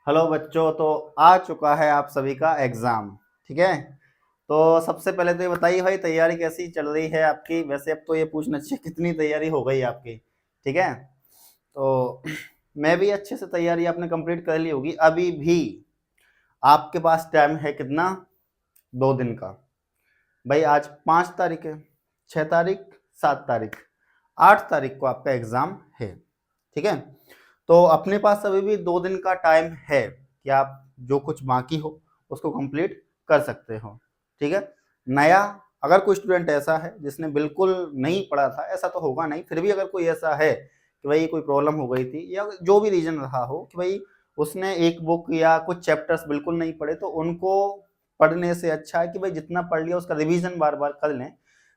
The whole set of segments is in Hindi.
हेलो बच्चों, तो आ चुका है आप सभी का एग्जाम। ठीक है, तो सबसे पहले तो ये बताइए भाई, तैयारी कैसी चल रही है आपकी। वैसे अब तो ये पूछना चाहिए कितनी तैयारी हो गई आपकी। ठीक है, तो मैं भी अच्छे से तैयारी आपने कंप्लीट कर ली होगी। अभी भी आपके पास टाइम है कितना, 2 दिन का। भाई आज 5 तारीख है, 6 तारीख, 7 तारीख, 8 तारीख को आपका एग्जाम है। ठीक है, तो अपने पास अभी भी 2 दिन का टाइम है कि आप जो कुछ बाकी हो उसको कंप्लीट कर सकते हो। ठीक है, नया अगर कोई स्टूडेंट ऐसा है जिसने बिल्कुल नहीं पढ़ा था, ऐसा तो होगा नहीं, फिर भी अगर कोई ऐसा है कि भाई कोई प्रॉब्लम हो गई थी या जो भी रीजन रहा हो कि भाई उसने एक बुक या कुछ चैप्टर्स बिल्कुल नहीं पढ़े, तो उनको पढ़ने से अच्छा है कि भाई जितना पढ़ लिया उसका रिवीजन बार बार कर लें,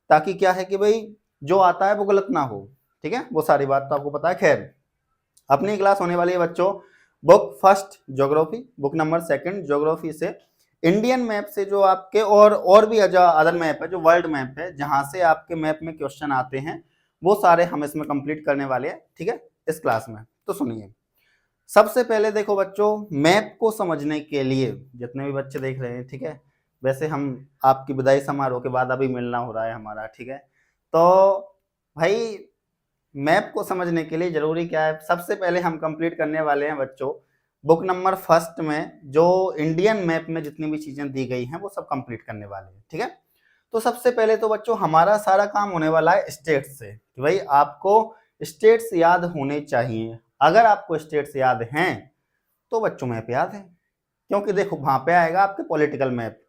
ताकि क्या है कि भाई जो आता है वो गलत ना हो। ठीक है, वो सारी बात तो आपको पता है। खैर, अपनी क्लास होने वाली है बच्चों book first geography, book number second geography से इंडियन मैप से जो आपके और भी अदर मैप है, जो वर्ल्ड मैप है, जहां से आपके मैप में क्वेश्चन आते हैं, वो सारे हम इसमें कंप्लीट करने वाले हैं। ठीक है, इस क्लास में तो सुनिए। सबसे पहले देखो बच्चों, मैप को समझने के लिए जितने भी बच्चे देख रहे हैं, ठीक है, वैसे हम आपकी विदाई समारोह के बाद अभी मिलना हो रहा है हमारा। ठीक है, तो भाई मैप को समझने के लिए जरूरी क्या है, सबसे पहले हम कंप्लीट करने वाले हैं बच्चों बुक नंबर फर्स्ट में जो इंडियन मैप में जितनी भी चीजें दी गई हैं वो सब कंप्लीट करने वाले हैं। ठीक है, तो सबसे पहले तो बच्चों हमारा सारा काम होने वाला है स्टेट्स से, कि भाई आपको स्टेट्स याद होने चाहिए। अगर आपको स्टेट्स याद हैं तो बच्चों मैप याद है, क्योंकि देखो वहां पे आएगा आपके पॉलिटिकल मैप।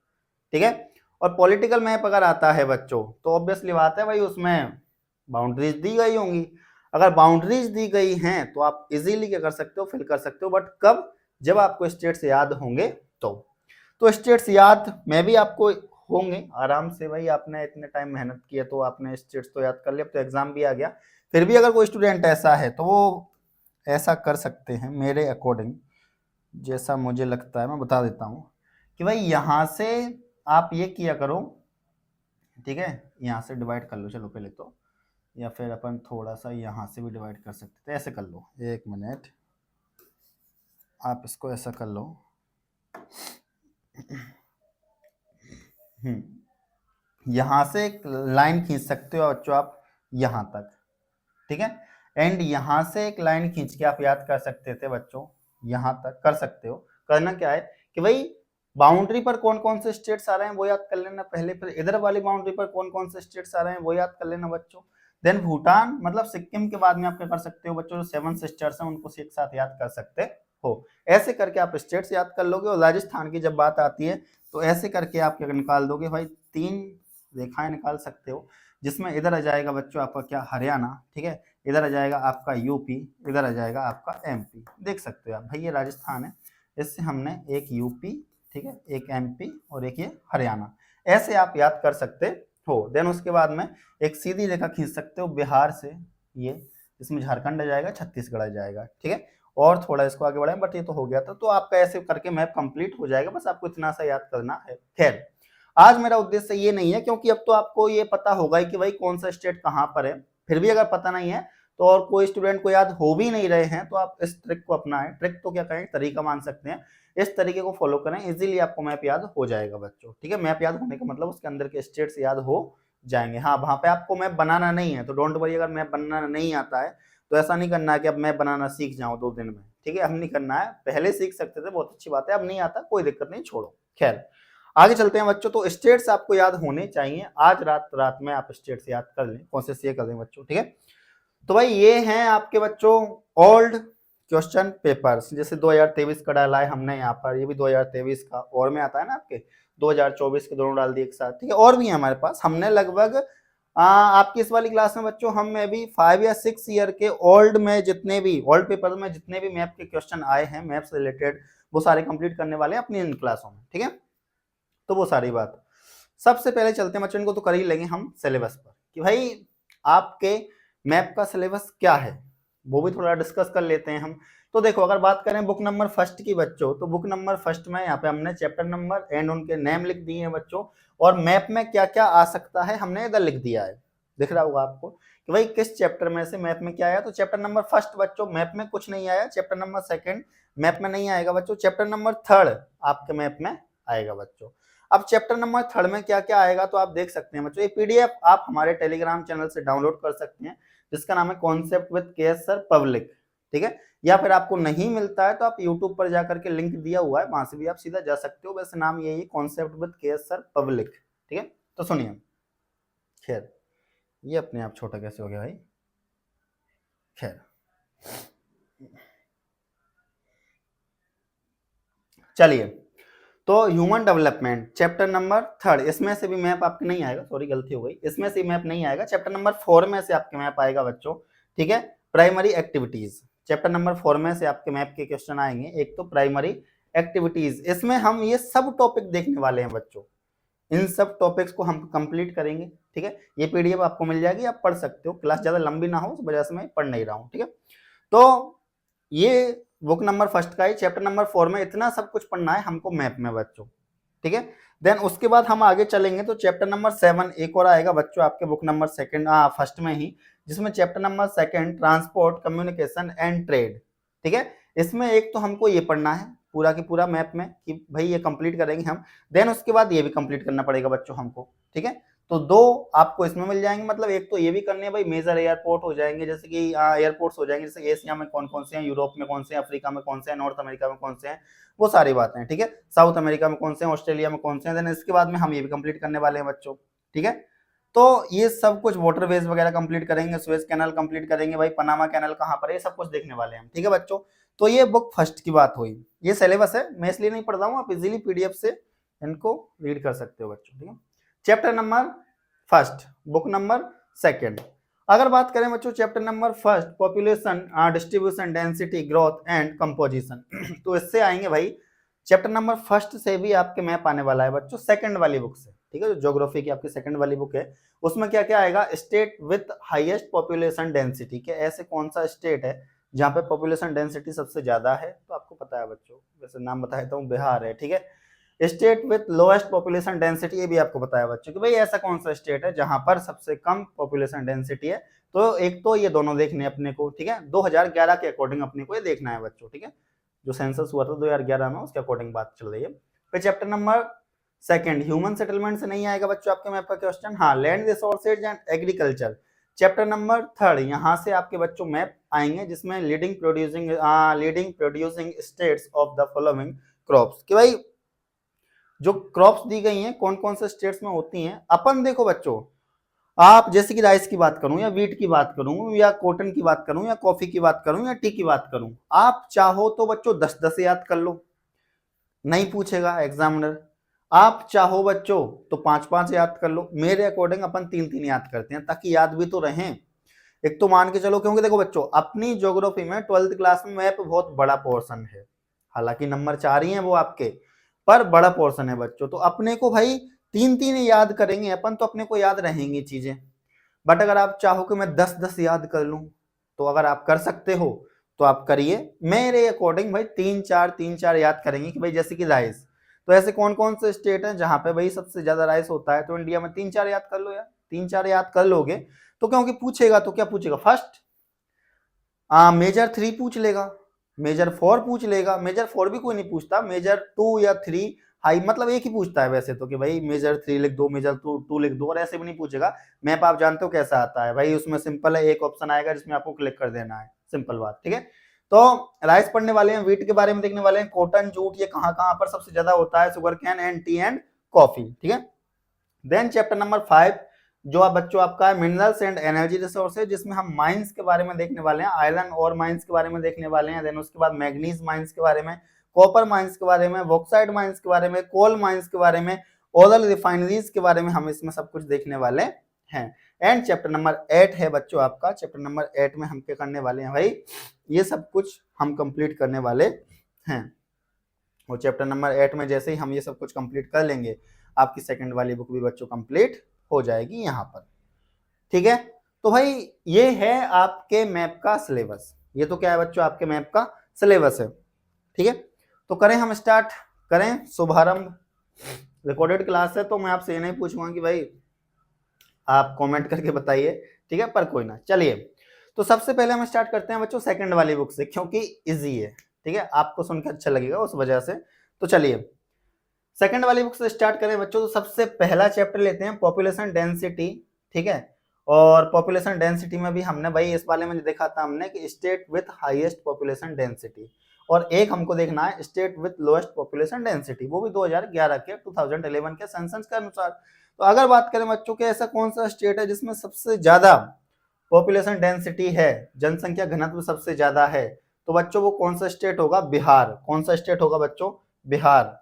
ठीक है, और पॉलिटिकल मैप अगर आता है बच्चों तो ऑब्वियसली बात है भाई उसमें बाउंड्रीज दी गई होंगी। अगर बाउंड्रीज दी गई हैं तो आप इजीली क्या कर सकते हो, फिल कर सकते हो। बट कब, जब आपको स्टेट्स याद होंगे तो स्टेट्स याद में भी आपको होंगे आराम से। भाई आपने इतने टाइम मेहनत की है तो आपने स्टेट्स तो याद कर लिया, अब तो एग्जाम भी आ गया। फिर भी अगर कोई स्टूडेंट ऐसा है तो वो ऐसा कर सकते हैं मेरे अकॉर्डिंग, जैसा मुझे लगता है मैं बता देता हूँ कि भाई यहाँ से आप ये किया करो। ठीक है, यहाँ से डिवाइड कर लो चलो पहले तो, या फिर अपन थोड़ा सा यहाँ से भी डिवाइड कर सकते थे। ऐसे कर लो, 1 मिनट, आप इसको ऐसा कर लो। यहाँ से एक लाइन खींच सकते हो बच्चों आप यहाँ तक। ठीक है, एंड यहाँ से एक लाइन खींच के आप याद कर सकते थे बच्चों, यहाँ तक कर सकते हो। करना क्या है कि भाई बाउंड्री पर कौन कौन से स्टेट्स आ रहे हैं वो याद कर लेना पहले, फिर इधर वाली बाउंड्री पर कौन कौन से स्टेट्स आ रहे हैं वो याद कर लेना बच्चों। देन भूटान मतलब सिक्किम के बाद में आप क्या कर सकते हो बच्चों, जो 7 सिस्टर्स हैं उनको एक साथ याद कर सकते हो। ऐसे करके आप स्टेट्स याद कर लोगे। और राजस्थान की जब बात आती है तो ऐसे करके आप क्या निकाल दोगे भाई, 3 रेखाएं निकाल सकते हो, जिसमें इधर आ जाएगा बच्चों आपका क्या, हरियाणा। ठीक है, इधर आ जाएगा आपका यूपी, इधर आ जाएगा आपका एमपी। देख सकते हो आप भाई ये राजस्थान है, इससे हमने एक यूपी, ठीक है, एक एमपी और एक ये हरियाणा, ऐसे आप याद कर सकते हो। देन उसके बाद में एक सीधी रेखा खींच सकते हो बिहार से, ये इसमें झारखंड आ जाएगा, छत्तीसगढ़ आ जाएगा। ठीक है, और थोड़ा इसको आगे बढ़ाएं, बट ये तो हो गया था। तो आपका ऐसे करके मैप कंप्लीट हो जाएगा, बस आपको इतना सा याद करना है। खैर, आज मेरा उद्देश्य ये नहीं है, क्योंकि अब तो आपको ये पता होगा कि भाई कौन सा स्टेट कहाँ पर है। फिर भी अगर पता नहीं है तो, और कोई स्टूडेंट को याद हो भी नहीं रहे हैं, तो आप इस ट्रिक को अपनाएं। ट्रिक तो क्या कहें, तरीका मान सकते हैं। इस तरीके को फॉलो करें, इजीली आपको मैप याद हो जाएगा बच्चों। ठीक है, मैप याद होने का मतलब उसके अंदर के स्टेट्स याद हो जाएंगे। हाँ, वहां पे आपको मैप बनाना नहीं है तो डोंट वरी, अगर मैप बनाना नहीं आता है तो ऐसा नहीं करना है कि अब मैप बनाना सीख जाऊं 2 दिन में। ठीक है, हम नहीं करना है, पहले सीख सकते थे, बहुत अच्छी बात है, अब नहीं आता कोई दिक्कत नहीं, छोड़ो। खैर, आगे चलते हैं बच्चों। तो स्टेट्स आपको याद होने चाहिए, आज रात में आप स्टेट्स याद कर लें, कोशिश ये कर लें बच्चों। ठीक है, तो भाई ये हैं आपके बच्चों ओल्ड क्वेश्चन पेपर्स, जैसे 2023 का डाला है हमने यहाँ पर, ये भी 2023 का, और में आता है ना आपके 2024 के, दोनों डाल दिए एक साथ। ठीक है, और भी है हमारे पास। हमने लगभग आपकी इस वाली क्लास में बच्चों हम में भी 5 या 6 ईयर के ओल्ड में जितने भी ओल्ड पेपर में जितने भी मैप के क्वेश्चन आए हैं, मैप से रिलेटेड, वो सारे कंप्लीट करने वाले हैं अपनी इन क्लासों में। ठीक है, तो वो सारी बात, सबसे पहले चलते हैं बच्चों, इनको तो कर ही लेंगे हम सिलेबस पर, कि भाई आपके मैप का सिलेबस क्या है, वो भी थोड़ा डिस्कस कर लेते हैं हम। तो देखो, अगर बात करें बुक नंबर फर्स्ट की बच्चों, तो बुक नंबर फर्स्ट में यहाँ पे हमने चैप्टर नंबर एंड उनके नेम लिख दिए हैं बच्चों, और मैप में क्या क्या आ सकता है हमने इधर लिख दिया है। दिख रहा होगा आपको कि भाई किस चैप्टर में से मैथ में क्या आया। तो चैप्टर नंबर फर्स्ट बच्चों मैथ में कुछ नहीं आया, चैप्टर नंबर सेकंड मैथ में नहीं आएगा बच्चों, चैप्टर नंबर थर्ड आपके मैथ में आएगा बच्चों। अब चैप्टर नंबर थर्ड में क्या क्या आएगा तो आप देख सकते हैं बच्चों, ये पीडीएफ आप हमारे टेलीग्राम चैनल से डाउनलोड कर सकते हैं, जिसका नाम है कॉन्सेप्ट विद के एस सर पब्लिक, ठीक है। या फिर आपको नहीं मिलता है तो आप यूट्यूब पर जाकर के लिंक दिया हुआ है, वहां से भी आप सीधा जा सकते हो, वैसे नाम यही है कॉन्सेप्ट विद के एस सर पब्लिक, ठीक है। तो सुनिए, खैर ये अपने आप छोटा कैसे हो गया भाई, खैर चलिए। तो human development chapter number third, इसमें से भी मैप आपके नहीं आएगा, सॉरी गलती हो गई, इसमें से मैप नहीं आएगा, चैप्टर नंबर 4 में से आपके मैप आएगा बच्चों, ठीक है। प्राइमरी एक्टिविटीज चैप्टर नंबर 4 में से आपके मैप के क्वेश्चन आएंगे। एक तो प्राइमरी एक्टिविटीज, इसमें हम ये सब टॉपिक देखने वाले हैं बच्चों, इन सब टॉपिक्स को हम कंप्लीट करेंगे, ठीक है। ये पीडीएफ आपको मिल जाएगी, आप पढ़ सकते हो, क्लास ज्यादा लंबी ना हो उस वजह से मैं पढ़ नहीं रहा हूँ, ठीक है। तो ये बुक नंबर फर्स्ट का ही, चैप्टर नंबर 4 में इतना सब कुछ पढ़ना है हमको मैप में बच्चों, ठीक है। देन उसके बाद हम आगे चलेंगे तो चैप्टर नंबर 7 एक और आएगा बच्चों आपके बुक नंबर सेकंड फर्स्ट में ही, जिसमें chapter number 2 transport communication and trade, ठीक है। इसमें एक तो हमको ये पढ़ना है पूरा की पूरा मैप में कि भाई ये कंप्लीट करेंगे हम, देन उसके बाद ये भी कंप्लीट करना पड़ेगा बच्चों हमको, ठीक है। तो दो आपको इसमें मिल जाएंगे, मतलब एक तो ये भी करने हैं भाई, मेजर एयरपोर्ट हो जाएंगे, जैसे कि एयरपोर्ट्स हो जाएंगे, जैसे एशिया में कौन कौन से हैं, यूरोप में कौन से हैं, अफ्रीका में कौन से हैं, नॉर्थ अमेरिका में कौन से हैं, वो सारी बातें हैं, ठीक है। साउथ अमेरिका में कौन से हैं, ऑस्ट्रेलिया में कौन से हैं, देन इसके बाद में हम ये भी कंप्लीट करने वाले हैं बच्चों, ठीक है। तो ये सब कुछ वाटरवेज वगैरह कंप्लीट करेंगे, सुएज कैनाल कंप्लीट करेंगे, भाई पनामा कैनाल कहाँ पर है, ये सब कुछ देखने वाले हैं, ठीक है बच्चों। तो ये बुक फर्स्ट की बात हुई, ये सिलेबस है, मैं इसलिए नहीं पढ़ रहा हूँ, आप इजीली पीडीएफ से इनको रीड कर सकते हो बच्चों, ठीक है। Chapter number first book number second, अगर बात करें बच्चों chapter number first population distribution density growth and composition, तो इससे आएंगे भाई चैप्टर नंबर फर्स्ट से भी आपके मैप आने वाला है बच्चों सेकंड वाली बुक से, ठीक है। जो ज्योग्राफी की आपकी सेकंड वाली बुक है उसमें क्या क्या आएगा, state with highest population density, के ऐसे कौन सा स्टेट है जहाँ पे पॉपुलेशन डेंसिटी सबसे ज्यादा है, तो आपको पता है बच्चों, वैसे नाम बता देता हूँ, बिहार है, ठीक है। State with lowest population density, ये भी आपको बताया बच्चों कि भाई ऐसा कौन सा स्टेट है जहां पर सबसे कम पॉपुलेशन डेंसिटी है। तो एक तो ये दोनों देखने अपने को, ठीक है, 2011 के अकॉर्डिंग अपने को ये देखना है बच्चों, ठीक है। जो सेंसस हुआ था 2011 में उसके अकॉर्डिंग बात चल रही है। फिर chapter number second human settlement से नहीं आएगा बच्चों आपके मैप का क्वेश्चन, हाँ land resources and agriculture chapter number third, यहाँ से आपके बच्चों मैप आएंगे जिसमें leading producing states of the following crops, कि भाई जो क्रॉप्स दी गई हैं कौन कौन से स्टेट्स में होती हैं। अपन देखो बच्चों, आप जैसे कि राइस की बात करूं या वीट की बात करूं या कॉटन की बात करूं या कॉफी की बात करूं या टी की बात करूं, आप चाहो तो बच्चों 10-10 याद कर लो, नहीं पूछेगा एग्जामिनर। आप चाहो बच्चों तो 5-5 याद कर लो, मेरे अकॉर्डिंग अपन 3-3 याद करते हैं ताकि याद भी तो रहें। एक तो मान के चलो, क्योंकि देखो बच्चों अपनी ज्योग्राफी में 12th क्लास में मैप बहुत बड़ा पोर्शन है, हालांकि नंबर 4 ही है वो आपके, पर बड़ा पोर्शन है बच्चों, तो अपने को भाई 3-3 याद करेंगे अपन तो अपने को याद रहेंगी चीजें। बट अगर आप चाहो कि मैं 10-10 याद कर लूं, तो अगर आप कर सकते हो तो आप करिए, मेरे अकॉर्डिंग भाई 3-4 याद करेंगे कि भाई जैसे कि राइस, तो ऐसे कौन कौन से स्टेट हैं जहां पे भाई सबसे ज्यादा राइस होता है, तो इंडिया में 3-4 याद कर लो यार, 3-4 याद कर लोगे तो, क्योंकि पूछेगा तो क्या पूछेगा, फर्स्ट मेजर 3 पूछ लेगा, मेजर 4 पूछ लेगा, मेजर 4 भी कोई नहीं पूछता, मेजर 2 या 3 हाई मतलब एक ही पूछता है वैसे तो, कि भाई मेजर 3 लिख दो, मेजर 2 लिख दो, और ऐसे भी नहीं पूछेगा। मैप आप जानते हो कैसा आता है भाई, उसमें सिंपल है, एक ऑप्शन आएगा जिसमें आपको क्लिक कर देना है, सिंपल बात, ठीक है। तो राइस पढ़ने वाले हैं, वीट के बारे में देखने वाले हैं, कॉटन जूट ये कहाँ कहाँ पर सबसे ज्यादा होता है, sugar cane and T and coffee, ठीक है। देन चैप्टर नंबर 5 जो आप बच्चों आपका है मिनरल्स एंड एनर्जी रिसोर्सेज, जिसमें हम माइंस के बारे में देखने वाले हैं, आयरन और माइंस के बारे में देखने वाले हैं, देन उसके बाद मैग्नीज माइंस के बारे में, कॉपर माइंस के बारे में, बॉक्साइट माइंस के बारे में, कोल माइंस के बारे में, ऑयल रिफाइनरीज के बारे में हम इसमें सब कुछ देखने वाले हैं। एंड चैप्टर नंबर 8 है बच्चों आपका, चैप्टर नंबर 8 में हम क्या करने वाले हैं भाई, ये सब कुछ हम कंप्लीट करने वाले हैं। और चैप्टर नंबर 8 में जैसे ही हम ये सब कुछ कंप्लीट कर लेंगे, आपकी सेकंड वाली बुक भी बच्चों कंप्लीट हो जाएगी यहाँ पर, ठीक है। तो भाई ये है आपके मैप का सिलेबस, ये तो क्या है बच्चों आपके मैप का सिलेबस है, ठीक है। तो करें हम स्टार्ट, करें शुभारंभ। रिकॉर्डेड क्लास है तो मैं आपसे ये नहीं पूछूंगा कि भाई आप कमेंट करके बताइए, ठीक है, पर कोई ना। चलिए, तो सबसे पहले हम स्टार्ट करते हैं बच्चों सेकंड वाली बुक से, क्योंकि इजी है, ठीक है, आपको सुन के अच्छा लगेगा उस वजह से। तो चलिए सेकंड वाली बुक से स्टार्ट करें बच्चों। तो सबसे पहला चैप्टर लेते हैं पॉपुलेशन डेंसिटी, ठीक है। और पॉपुलेशन डेंसिटी में भी हमने भाई इस वाले में देखा था हमने कि state with highest population density, और एक हमको देखना है state with lowest population density, वो भी 2011 के 2011 के सेंसस के अनुसार। तो अगर बात करें बच्चों के ऐसा कौन सा स्टेट है जिसमें सबसे ज्यादा पॉपुलेशन डेंसिटी है, जनसंख्या घनत्व सबसे ज्यादा है, तो बच्चों वो कौन सा स्टेट होगा? बिहार। कौन सा स्टेट होगा बच्चों? बिहार।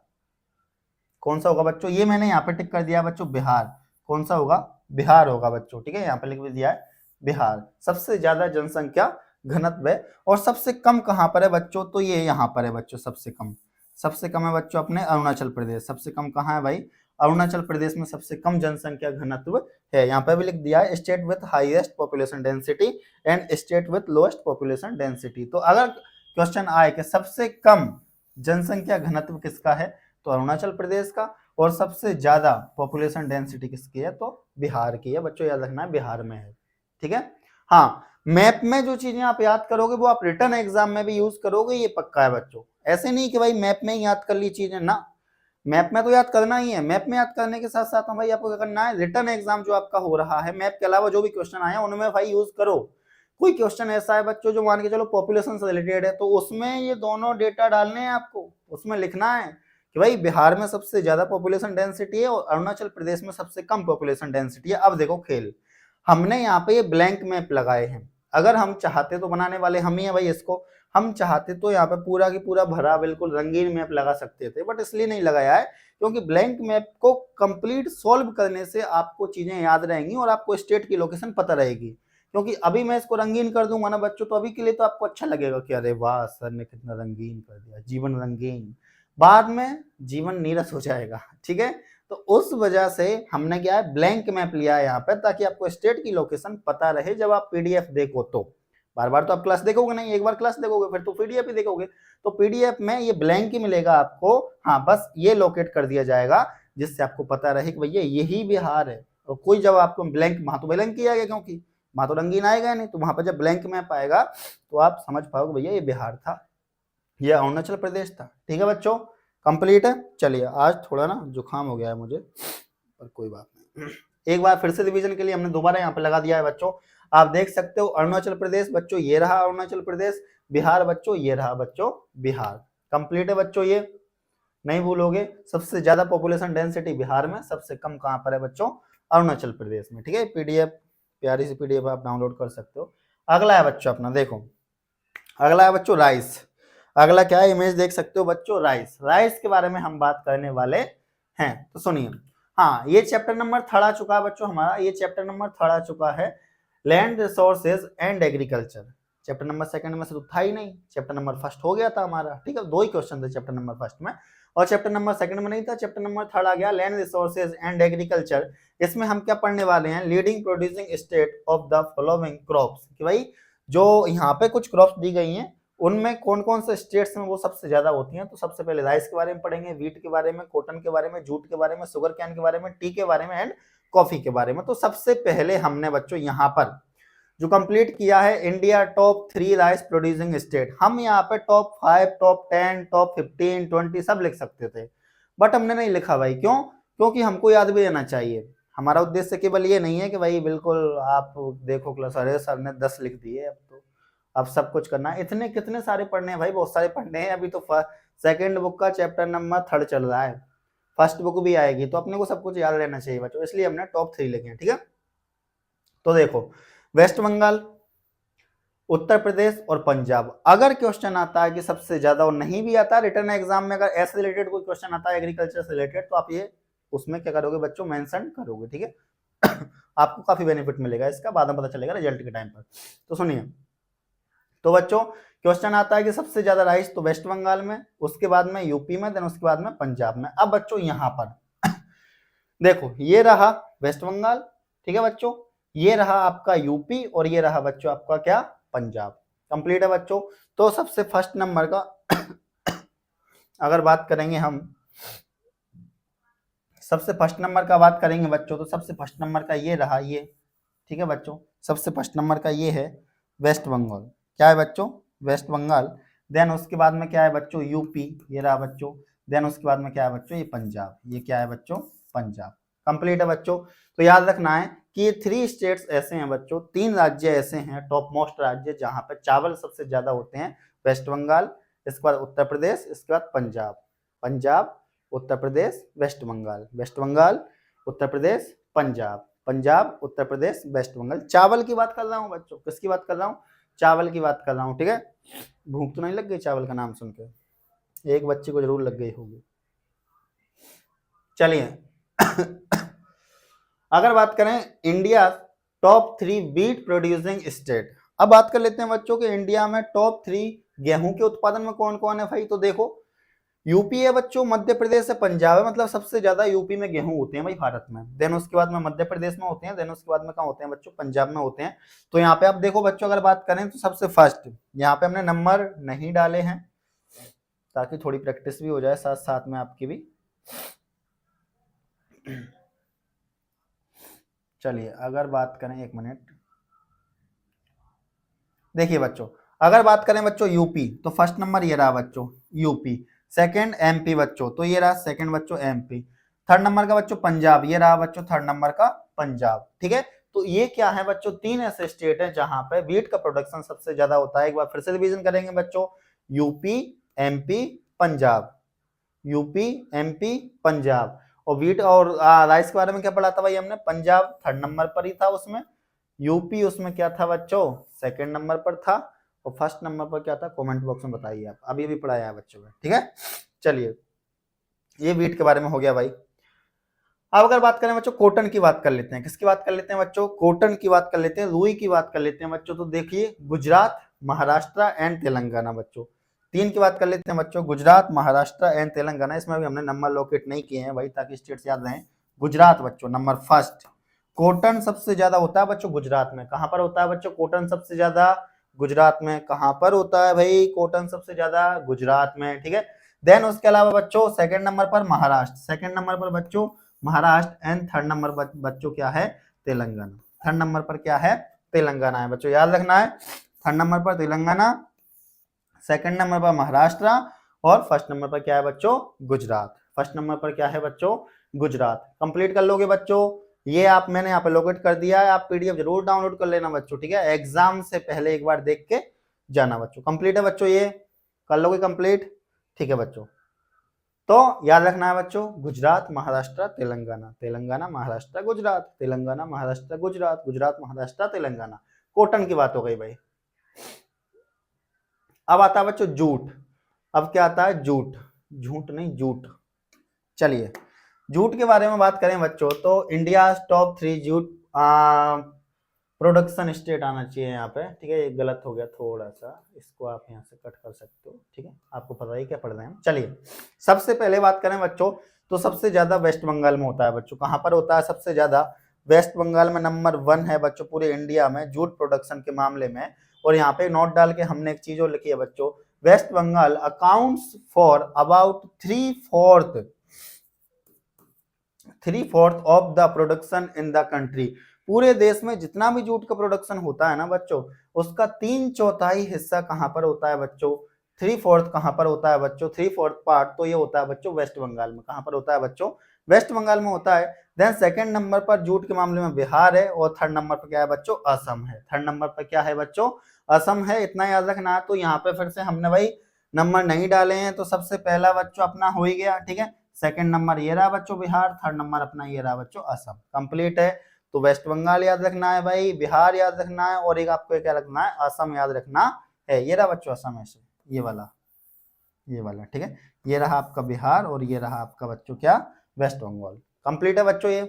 कौन सा होगा बच्चों? ये मैंने यहाँ पे टिक कर दिया बच्चों, बिहार। कौन सा होगा? बिहार होगा बच्चों, ठीक है, यहाँ पे लिख भी दिया है बिहार। सबसे ज्यादा जनसंख्या घनत्व है। और सबसे कम कहाँ पर है बच्चों? तो ये यहाँ पर है बच्चों, सबसे कम। सबसे कम है बच्चों अपने अरुणाचल प्रदेश। सबसे कम कहाँ है भाई? अरुणाचल प्रदेश में सबसे कम जनसंख्या घनत्व है। यहाँ पे भी लिख दिया है state with highest population density and state with lowest population density. तो अगर क्वेश्चन आए कि सबसे कम जनसंख्या घनत्व किसका है, तो अरुणाचल प्रदेश का। और सबसे ज्यादा पॉपुलेशन डेंसिटी किसकी है? तो बिहार की है बच्चों, याद रखना है बिहार में है, ठीक है। हाँ, मैप में जो चीजें आप याद करोगे वो आप रिटर्न एग्जाम में भी यूज करोगे, ये पक्का है बच्चों। ऐसे नहीं कि भाई मैप में ही याद कर ली चीजें ना, मैप में तो याद करना ही है। मैप में याद करने के साथ साथ भाई आपको क्या करना है, रिटर्न एग्जाम जो आपका हो रहा है मैप के अलावा जो भी क्वेश्चन आए उनमें भाई यूज करो। कोई क्वेश्चन ऐसा है बच्चों जो मान के चलो पॉपुलेशन से रिलेटेड है, तो उसमें ये दोनों डेटा डालने हैं आपको, उसमें लिखना है कि भाई बिहार में सबसे ज्यादा पॉपुलेशन डेंसिटी है और अरुणाचल प्रदेश में सबसे कम पॉपुलेशन डेंसिटी है। अब देखो खेल, हमने यहाँ पे ये ब्लैंक मैप लगाए हैं। अगर हम चाहते तो बनाने वाले हम ही है भाई इसको, हम चाहते तो यहाँ पे पूरा की पूरा भरा बिल्कुल रंगीन मैप लगा सकते थे, बट इसलिए नहीं लगाया है क्योंकि ब्लैंक मैप को कंप्लीट सॉल्व करने से आपको चीजें याद रहेंगी और आपको स्टेट की लोकेशन पता रहेगी। क्योंकि अभी मैं इसको रंगीन कर दूंगा ना बच्चों, तो अभी के लिए तो आपको अच्छा लगेगा कि अरे वाह सर ने कितना रंगीन कर दिया, जीवन रंगीन। बाद में जीवन नीरस हो जाएगा, ठीक है। तो उस वजह से हमने क्या है, ब्लैंक मैप लिया है यहाँ पर, ताकि आपको स्टेट की लोकेशन पता रहे जब आप पीडीएफ देखो तो। बार बार तो आप क्लास देखोगे नहीं, एक बार क्लास देखोगे फिर तो पीडीएफ ही देखोगे। तो पीडीएफ में ये ब्लैंक ही मिलेगा आपको। हाँ, बस ये लोकेट कर दिया जाएगा जिससे आपको पता रहे कि भैया यही बिहार है। और कोई जब आपको ब्लैंक, वहां तो ब्लैंक किया गया क्योंकि वहां तो रंगीन आएगा नहीं, तो वहां पर जब ब्लैंक मैप आएगा तो आप समझ पाओगे भैया ये बिहार था, ये अरुणाचल प्रदेश था, ठीक है बच्चों। कंप्लीट है। चलिए, आज थोड़ा ना जुकाम हो गया है मुझे, पर कोई बात नहीं। एक बार फिर से रिवीजन के लिए हमने दोबारा यहाँ पे लगा दिया है बच्चों। आप देख सकते हो अरुणाचल प्रदेश बच्चों ये रहा अरुणाचल प्रदेश, बिहार बच्चों ये रहा बच्चों बिहार। कंप्लीट है बच्चों, ये नहीं भूलोगे। सबसे ज्यादा पॉपुलेशन डेंसिटी बिहार में, सबसे कम कहाँ पर है बच्चों? अरुणाचल प्रदेश में, ठीक है। पीडीएफ, प्यारी सी पीडीएफ आप डाउनलोड कर सकते हो। अगला है बच्चों अपना, देखो अगला है बच्चों राइस। अगला क्या है, इमेज देख सकते हो बच्चों, राइस। राइस के बारे में हम बात करने वाले हैं, तो सुनिए। हाँ, ये चैप्टर नंबर थर्ड आ चुका है बच्चों हमारा, ये चैप्टर नंबर थर्ड आ चुका है, land resources and agriculture. Chapter number second में से तो था ही नहीं, चैप्टर नंबर फर्स्ट हो गया था हमारा, ठीक है। दो ही क्वेश्चन थे चैप्टर नंबर फर्स्ट में, और चैप्टर नंबर सेकंड में नहीं था। चैप्टर नंबर थर्ड आ गया लैंड रिसोर्सेज एंड एग्रीकल्चर। इसमें हम क्या पढ़ने वाले हैं, leading producing state of the following crops, कि भाई जो यहाँ पे कुछ क्रॉप्स दी गई हैं उनमें कौन कौन से स्टेट्स में वो सबसे ज्यादा होती हैं। तो सबसे पहले राइस के बारे में पढ़ेंगे, व्हीट के बारे में, कॉटन के बारे में, जूट के बारे में, शुगर कैन के बारे में, टी के बारे में एंड कॉफी के बारे में। तो सबसे पहले हमने बच्चों यहाँ पर जो कंप्लीट किया है India top 3 rice producing state. हम यहाँ पे टॉप 5, टॉप 10, टॉप 15, 20 सब लिख सकते थे, बट हमने नहीं लिखा भाई। क्यों? क्योंकि हमको याद भी रहना चाहिए। हमारा उद्देश्य केवल ये नहीं है कि भाई बिल्कुल आप देखो क्लास, अरे सर ने 10 लिख दिए, अब तो अब सब कुछ करना है। इतने कितने सारे पढ़ने हैं भाई, बहुत सारे पढ़ने हैं। अभी तो सेकंड बुक का चैप्टर नंबर 3 चल रहा है, फर्स्ट बुक भी आएगी, तो अपने को सब कुछ याद रहना चाहिए बच्चों, इसलिए हमने टॉप 3 लिखे हैं, ठीक है। तो देखो, वेस्ट बंगाल, उत्तर प्रदेश और पंजाब। अगर क्वेश्चन आता है कि सबसे ज्यादा, और नहीं भी आता रिटर्न एग्जाम में, अगर ऐसे रिलेटेड कोई क्वेश्चन आता है एग्रीकल्चर से रिलेटेड, तो आप ये उसमें क्या करोगे बच्चों, मेंशन करोगे, ठीक है। आपको काफी बेनिफिट मिलेगा इसका, बाद में पता चलेगा रिजल्ट के टाइम पर। तो सुनिए, तो बच्चों क्वेश्चन आता है कि सबसे ज्यादा राइस तो वेस्ट बंगाल में, उसके बाद में यूपी में, देन उसके बाद में पंजाब में। अब बच्चों यहाँ पर देखो, ये रहा वेस्ट बंगाल, ठीक है बच्चों, ये रहा आपका यूपी, और ये रहा बच्चों आपका क्या, पंजाब। कंप्लीट है बच्चों। तो सबसे फर्स्ट नंबर का अगर बात करेंगे हम, सबसे फर्स्ट नंबर का बात करेंगे बच्चों, तो सबसे फर्स्ट नंबर का ये रहा, ये ठीक है बच्चों, सबसे फर्स्ट नंबर का ये है वेस्ट बंगाल। क्या है बच्चों? वेस्ट बंगाल। देन उसके बाद में क्या है बच्चों? यूपी, ये रहा बच्चों। देन उसके बाद में क्या है बच्चों? ये पंजाब। ये क्या है बच्चों? पंजाब। कंप्लीट है बच्चों। तो याद रखना है कि ये 3 स्टेट्स ऐसे हैं बच्चों, 3 राज्य ऐसे हैं, टॉप मोस्ट राज्य, जहां पे चावल सबसे ज्यादा होते हैं। वेस्ट बंगाल, इसके बाद उत्तर प्रदेश, इसके बाद Punjab. Punjab, Uttar Pradesh, waste Bengal, waste Bengal, Uttar Pradesh, Punjab, Punjab, Uttar Pradesh, waste Bengal. चावल की बात कर रहा हूँ बच्चों, किसकी बात कर रहा हूँ? चावल की बात कर रहा हूँ, ठीक है। भूख तो नहीं लग गई चावल का नाम सुन के? एक बच्चे को जरूर लग गई होगी। चलिए अगर बात करें India top 3 beet producing state, अब बात कर लेते हैं बच्चों के इंडिया में टॉप 3 गेहूं के उत्पादन में कौन कौन है भाई। तो देखो, यूपी है बच्चों, मध्य प्रदेश है, पंजाब है, मतलब सबसे ज्यादा यूपी में गेहूं होते हैं भाई भारत में। देन उसके बाद में मध्य प्रदेश में होते हैं, देन उसके बाद में कहाँ होते हैं बच्चों? पंजाब में होते हैं। तो यहाँ पे आप देखो बच्चों, अगर बात करें तो सबसे फर्स्ट यहाँ पे हमने नंबर नहीं डाले हैं, ताकि थोड़ी प्रैक्टिस भी हो जाए साथ साथ में आपकी भी। चलिए अगर बात करें, एक मिनट, देखिए बच्चों, अगर बात करें बच्चों यूपी, तो फर्स्ट नंबर ये रहा बच्चों यूपी। सेकंड एमपी बच्चों, तो ये रहा सेकंड बच्चों एमपी। थर्ड नंबर का बच्चों पंजाब, ये रहा बच्चों थर्ड नंबर का पंजाब, ठीक है। तो ये क्या है बच्चों? 3 ऐसे स्टेट है जहां पे व्हीट का प्रोडक्शन सबसे ज्यादा होता है। एक बार फिर से रिवीजन करेंगे बच्चों, UP, MP, Punjab, UP, MP, Punjab. और व्हीट और राइस के बारे में क्या पढ़ा था भाई हमने? पंजाब थर्ड नंबर पर ही था उसमें, यूपी उसमें क्या था बच्चों? सेकंड नंबर पर था, और फर्स्ट नंबर पर क्या था? कमेंट बॉक्स में बताइए आप, अभी भी पढ़ाया है बच्चों में, ठीक है। चलिए ये व्हीट के बारे में हो गया भाई। अब अगर बात करें बच्चों कॉटन की बात कर लेते हैं, किसकी बात कर लेते हैं बच्चों? कॉटन की बात कर लेते हैं, रुई की बात कर लेते हैं बच्चों। तो देखिए गुजरात, महाराष्ट्र एंड तेलंगाना बच्चों, 3 की बात कर लेते हैं बच्चों, गुजरात, महाराष्ट्र एंड तेलंगाना। इसमें भी हमने नंबर लोकेट नहीं किए हैं भाई, ताकि स्टेट्स याद रहें। गुजरात बच्चों नंबर फर्स्ट, कॉटन सबसे ज्यादा होता है बच्चों गुजरात में। कहां पर होता है बच्चों कॉटन सबसे ज्यादा? गुजरात में। कहां पर होता है भाई कॉटन सबसे ज्यादा? गुजरात में, ठीक है। देन उसके अलावा बच्चों सेकंड नंबर पर महाराष्ट्र, सेकंड नंबर पर बच्चों महाराष्ट्र, एंड थर्ड नंबर बच्चों क्या है? तेलंगाना। थर्ड नंबर पर क्या है? तेलंगाना है बच्चों, याद रखना है। थर्ड नंबर पर तेलंगाना, सेकंड नंबर पर महाराष्ट्र, और फर्स्ट नंबर पर क्या है बच्चों? गुजरात। फर्स्ट नंबर पर क्या है बच्चों? गुजरात। कंप्लीट कर लोगे बच्चों? ये आप मैंने यहाँ पे लोकेट कर दिया है, आप पीडीएफ जरूर डाउनलोड कर लेना बच्चों, ठीक है। एग्जाम से पहले एक बार देख के जाना बच्चों। कंप्लीट है बच्चों, ये कर लोगे कंप्लीट, ठीक है बच्चों। तो याद रखना है बच्चों, गुजरात, महाराष्ट्र, तेलंगाना, तेलंगाना, महाराष्ट्र, गुजरात, तेलंगाना, महाराष्ट्र, गुजरात, गुजरात, महाराष्ट्र, तेलंगाना। कॉटन की बात हो गई भाई। अब आता है बच्चों जूट। अब क्या आता है? जूट, झूठ नहीं जूट। चलिए जूट के बारे में बात करें बच्चों, तो India top 3 jute production state आना चाहिए यहाँ पे, ठीक है। ये गलत हो गया थोड़ा सा, इसको आप यहाँ से कट कर सकते हो, ठीक है। आपको पता ही क्या पढ़ रहे हैं हम। चलिए सबसे पहले बात करें बच्चों, तो सबसे ज्यादा वेस्ट बंगाल में होता है बच्चों। कहाँ पर होता है सबसे ज्यादा? वेस्ट बंगाल में नंबर 1 है बच्चों पूरे इंडिया में जूट प्रोडक्शन के मामले में। और यहाँ पे नोट डाल के हमने एक चीज और लिखी है बच्चों, West Bengal accounts for about 3/4 of the production in the country. पूरे देश में जितना भी जूट का प्रोडक्शन होता है ना बच्चों, उसका 3/4 हिस्सा कहाँ पर होता है बच्चों? 3/4 कहाँ पर होता है बच्चों? 3/4 पार्ट तो ये होता है बच्चों वेस्ट बंगाल में। कहाँ पर होता है बच्चों? वेस्ट बंगाल में होता है। देन सेकंड नंबर पर जूट के मामले में बिहार है, और थर्ड नंबर पर क्या है बच्चों? असम है। थर्ड नंबर पर क्या है बच्चों? असम है। इतना याद रखना है। तो यहाँ पे फिर से हमने भाई नंबर नहीं डाले हैं, तो सबसे पहला बच्चों अपना हो ही गया, ठीक है। सेकंड नंबर ये रहा बच्चों बिहार, थर्ड नंबर अपना ये रहा बच्चों असम। कंप्लीट है। तो वेस्ट बंगाल याद रखना है भाई, बिहार याद रखना है, और एक आपको क्या रखना है? असम याद रखना है। ये रहा बच्चों असम, ऐसे ये वाला, ये वाला, ठीक है। ये रहा आपका बिहार, और ये रहा आपका बच्चों क्या? वेस्ट बंगाल। कंप्लीट है बच्चों ये,